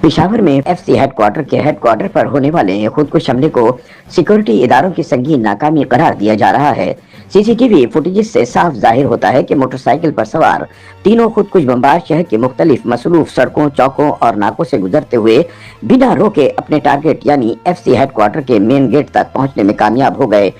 पेशावर में FC headquarter पर होने वाले खुदकुश हमले को सिक्योरिटी इदारों की संगीन नाकामी करार दिया जा रहा है। सीसीटीवी फुटेज से साफ जाहिर होता है कि मोटरसाइकिल पर सवार तीनों खुदकुश बमबाज शहर की मुख्तलिफ मसरूफ सड़कों, चौकों और नाकों से गुजरते हुए बिना रोके अपने टारगेट यानी एफसी हेडक्वार्टर के मेन गेट तक पहुंचने में कामयाब हो गए।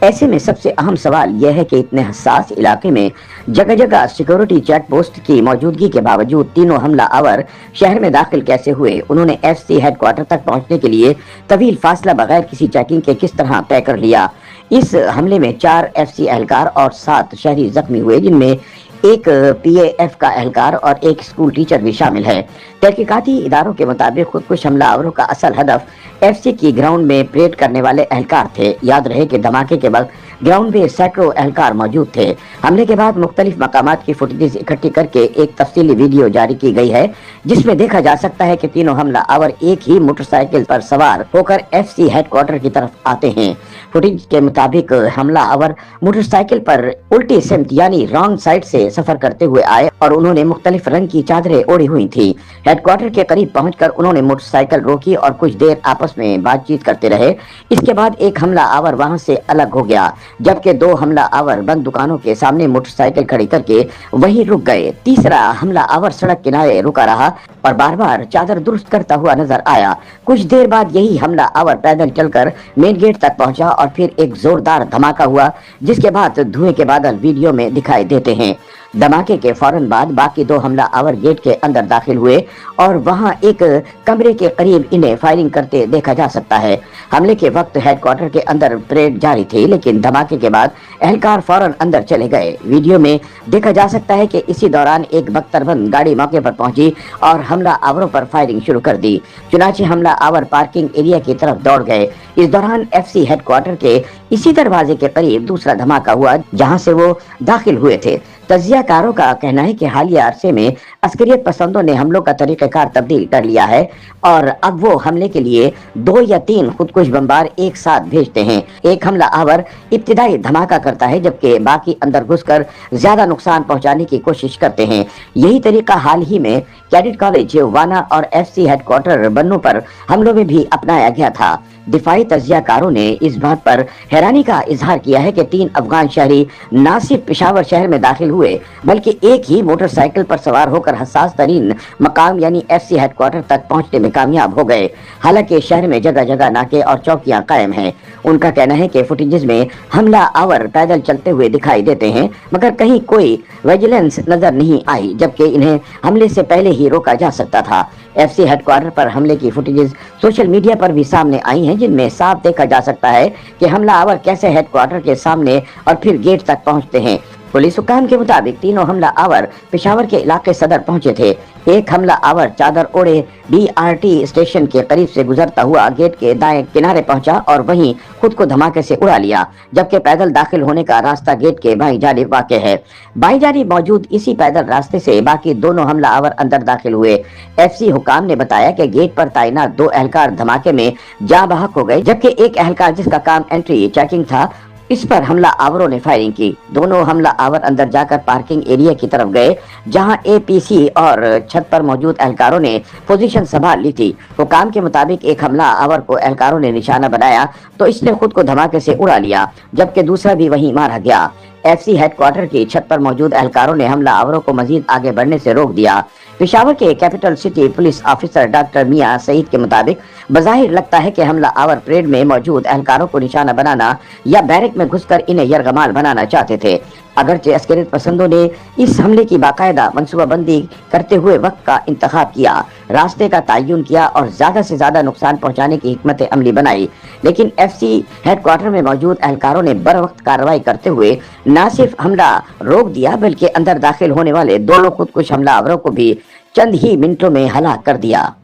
ऐसे में सबसे अहम सवाल यह है कि इतने हसास इलाके में जगह जगह सिक्योरिटी चेक पोस्ट की मौजूदगी के बावजूद तीनों हमला आवर शहर में दाखिल कैसे हुए। उन्होंने एफसी हेडक्वार्टर तक पहुंचने के लिए तवील फासला बगैर किसी चेकिंग के किस तरह तय कर लिया। इस हमले में 4 एफसी एहलकार और 7 शहरी जख्मी हुए, जिनमें एक पीएएफ का एहलकार और एक स्कूल टीचर भी शामिल है। तहकीकाती इदारों के मुताबिक खुदकुश हमलावरों का असल हदफ एफसी की ग्राउंड में परेड करने वाले एहलकार थे। याद रहे कि धमाके के वक्त ग्राउंड में सैकड़ों एहलकार मौजूद थे। हमले के बाद मुख्तलिफ मकामात की फुटेज इकट्ठी करके एक तफसीली वीडियो जारी की गई है, जिसमें देखा जा सकता है कि तीनों हमला आवर एक ही मोटरसाइकिल पर सवार होकर एफसी हेडक्वार्टर की तरफ आते हैं। फुटेज के मुताबिक हमला आवर मोटरसाइकिल पर उल्टी सिमत यानी रॉन्ग साइड से सफर करते हुए आए और उन्होंने मुख्तलिफ रंग की चादरें ओढ़ी हुई थी। हेडक्वार्टर के करीब पहुंचकर उन्होंने मोटरसाइकिल रोकी और कुछ देर आपस में बातचीत करते रहे। इसके बाद एक हमला आवर वहां से अलग हो गया, जबकि 2 हमला आवर बंद दुकानों के सामने मोटरसाइकिल खड़ी करके वहीं रुक गए। तीसरा हमला आवर सड़क किनारे रुका रहा और बार बार चादर दुरुस्त करता हुआ नजर आया। कुछ देर बाद यही हमला आवर पैदल चलकर मेन गेट तक पहुंचा और फिर एक जोरदार धमाका हुआ, जिसके बाद धुएं के बादल वीडियो में दिखाई देते हैं। धमाके के फौरन बाद बाकी 2 हमला आवर गेट के अंदर दाखिल हुए और वहां एक कमरे के करीब इन्हें फायरिंग करते देखा जा सकता है। हमले के वक्त हेडक्वार्टर के अंदर परेड जारी थी, लेकिन धमाके के बाद एहलकार फौरन अंदर चले गए। वीडियो में देखा जा सकता है कि इसी दौरान एक बख्तरबंद गाड़ी मौके पर पहुंची और हमला आवरों पर फायरिंग शुरू कर दी। चुनाचे हमला आवर पार्किंग एरिया की तरफ दौड़ गए। इस दौरान एफसी हेडक्वार्टर के इसी दरवाजे के करीब दूसरा धमाका हुआ, जहां से वो दाखिल हुए थे। तजियाकारों का कहना है कि हालिया अरसे में अस्करियत पसंदों ने हमलों का तरीक़ाकार तब्दील कर लिया है और अब वो हमले के लिए 2 या 3 खुदकुश बमबार एक साथ भेजते हैं। एक हमला आवर इब्तिदाई धमाका करता है, जबकि बाकी अंदर घुसकर ज्यादा नुकसान पहुंचाने की कोशिश करते हैं। यही तरीका हाल ही में कैडेट कॉलेज वाना और एफसी हेडक्वार्टर बन्नू पर हमलों में भी अपनाया गया था। दिफाई तजियाकारों ने इस बात पर हैरानी का इजहार किया है कि 3 अफगान शहरी न सिर्फ पेशावर शहर में दाखिल हुए, बल्कि एक ही मोटरसाइकिल पर सवार होकर हसास तरीन मकाम यानी एफसी हेडक्वार्टर तक पहुंचने में कामयाब हो गए। हालांकि शहर में जगह जगह नाके और चौकियां कायम हैं। उनका कहना है कि फुटेजेस में हमला आवर पैदल चलते हुए दिखाई देते हैं, मगर कहीं कोई विजिलेंस नजर नहीं आई, जबकि इन्हें हमले से पहले ही रोका जा सकता था। एफसी हेडक्वार्टर पर हमले की फुटेजेस सोशल मीडिया पर भी सामने आई हैं, जिनमें साफ देखा जा सकता है कि हमला आवर कैसे हेडक्वार्टर के सामने और फिर गेट तक पहुंचते हैं। पुलिस हुक्काम के मुताबिक तीनों हमला आवर पेशावर के इलाके सदर पहुंचे थे। एक हमला आवर चादर ओढ़े बीआरटी स्टेशन के करीब से गुजरता हुआ गेट के दाएं किनारे पहुंचा और वहीं खुद को धमाके से उड़ा लिया, जबकि पैदल दाखिल होने का रास्ता गेट के बाईं जानिब वाक़ है। बाईं जानिब मौजूद इसी पैदल रास्ते से बाकी दोनों हमला आवर अंदर दाखिल हुए। एफसी हुक्काम ने बताया कि गेट पर तैनात 2 एहलकार धमाके में जाँ बहक हो गए, जबकि एक एहलकार जिसका काम एंट्री चेकिंग था, इस पर हमला आवरों ने फायरिंग की। दोनों हमला आवर अंदर जाकर पार्किंग एरिया की तरफ गए, जहां एपीसी और छत पर मौजूद एहलकारों ने पोजीशन संभाल ली थी। हुकाम के मुताबिक एक हमला आवर को एहलकारों ने निशाना बनाया तो इसने खुद को धमाके से उड़ा लिया, जबकि दूसरा भी वहीं मारा गया। एफसी हेडक्वार्टर की छत पर मौजूद एहलकारों ने हमला आवरों को मजीद आगे बढ़ने से रोक दिया। पेशावर के capital city police officer doctor Mian Saeed के मुताबिक बज़ाहिर लगता है कि हमला आवर परेड में मौजूद एहलकारों को निशाना बनाना या बैरक में घुसकर इन्हें यरगमाल बनाना चाहते थे। अगरचे अस्करियत पसंदों ने इस हमले की बाकायदा मनसूबाबंदी करते हुए वक्त का इंतखाब किया, रास्ते का तयन किया और ज्यादा से ज्यादा नुकसान पहुंचाने की हिकमत अमली बनाई, लेकिन एफसी हेडक्वार्टर में मौजूद एहलकारों ने बर वक्त कार्रवाई करते हुए न सिर्फ हमला रोक दिया, बल्कि अंदर दाखिल होने वाले दोनों खुदकुश हमलावरों को भी चंद ही मिनटों में हलाक कर दिया।